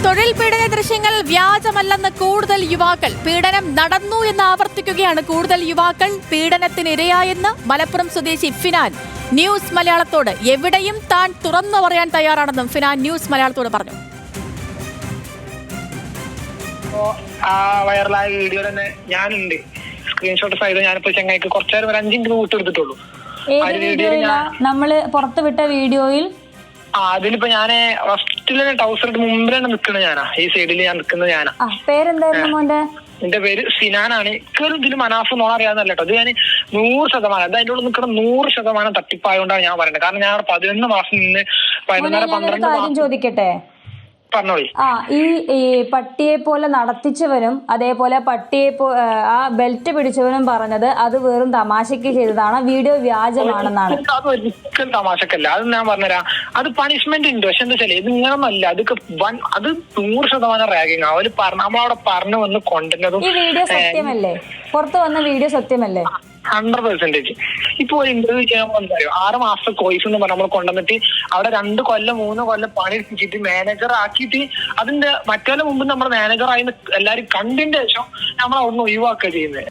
തൊഴിൽ പീഡന ദൃശ്യങ്ങൾ വ്യാജമല്ലെന്ന് കൂടുതൽ യുവാക്കൾ. പീഡനം നടന്നു എന്ന് ആവർത്തിക്കുകയാണ് കൂടുതൽ യുവാക്കൾ. പീഡനത്തിനിരയായെന്ന് മലപ്പുറം സ്വദേശി ഫിനാൻ ന്യൂസ് മലയാളത്തോട് എവിടെയും താൻ തുറന്നു പറയാൻ തയ്യാറാണെന്നും ഫിനാൻ ന്യൂസ് മലയാളത്തോട് പറഞ്ഞു. ആ വൈറലായ വീഡിയോ തന്നെ ഞാനുണ്ട്. സ്ക്രീൻഷോട്ട് സഹിതം ഞാനിപ്പോ ചെങ്ങായിക്ക് കുറച്ചു നേരം 5 മിനിറ്റ് വിട്ടെടുത്തിട്ടുള്ളൂ. നമ്മള് പുറത്തുവിട്ട വീഡിയോയിൽ അതിലിപ്പോ ഞാന് ഫസ്റ്റില് ടൗസറിട്ട് മുമ്പിൽ തന്നെ നിൽക്കുന്നത് ഞാനാ. ഈ സൈഡിൽ ഞാൻ നിൽക്കുന്നത് ഞാനാ. പേരെന്തായിരുന്നു മോന്റെ? എന്റെ പേര് സിനാനാണ്. ഇതിൽ മനാഫ് നോണ അറിയാവുന്നല്ലോ കേട്ടോ. ഇത് ഞാൻ 100%, അത് അതിൻ്റെ ഉള്ളിൽ നിൽക്കുന്ന 100% തട്ടിപ്പായോണ്ടാണ് ഞാൻ പറയുന്നത്. കാരണം ഞാൻ 11 മാസം നിന്ന് 11-12 മാസം ചോദിക്കട്ടെ. പറഞ്ഞോളി. ഈ പട്ടിയെ പോലെ നടത്തിച്ചവനും അതേപോലെ പട്ടിയെ ആ ബെൽറ്റ് പിടിച്ചവനും പറഞ്ഞത് അത് വെറും തമാശക്ക് ചെയ്തതാണ്, വീഡിയോ വ്യാജമാണെന്നാണ്. അത് ഒരിക്കലും തമാശക്കല്ല. അത് ഞാൻ പറഞ്ഞുതരാം. അത് പണിഷ്മെന്റ് ഉണ്ട്. പക്ഷെ എന്താ വെച്ചാൽ ഇത് ഇങ്ങനൊന്നല്ല. അത് 100% റാഗിങ്. അവര് നമ്മളവിടെ പറഞ്ഞു വന്ന് കൊണ്ടുവന്നതും. ഈ വീഡിയോ സത്യമല്ലേ? പുറത്തു വന്ന വീഡിയോ സത്യമല്ലേ? 100%. ഇപ്പൊ ഒരു ഇന്റർവ്യൂ ചെയ്യാൻ എന്താ 6 മാസത്തെ കോഴ്സ് എന്ന് പറഞ്ഞാൽ നമ്മൾ കൊണ്ടുവന്നിട്ട് അവിടെ 2 കൊല്ലം 3 കൊല്ലം പണി എടുപ്പിച്ചിട്ട് മാനേജർ ആക്കിയിട്ട് അതിന്റെ മറ്റേ മുമ്പ് നമ്മുടെ മാനേജർ ആയി എല്ലാരും കണ്ടതിന്റെ ശേഷം നമ്മൾ അവിടുന്ന് ഒഴിവാക്കുക ചെയ്യുന്നത്.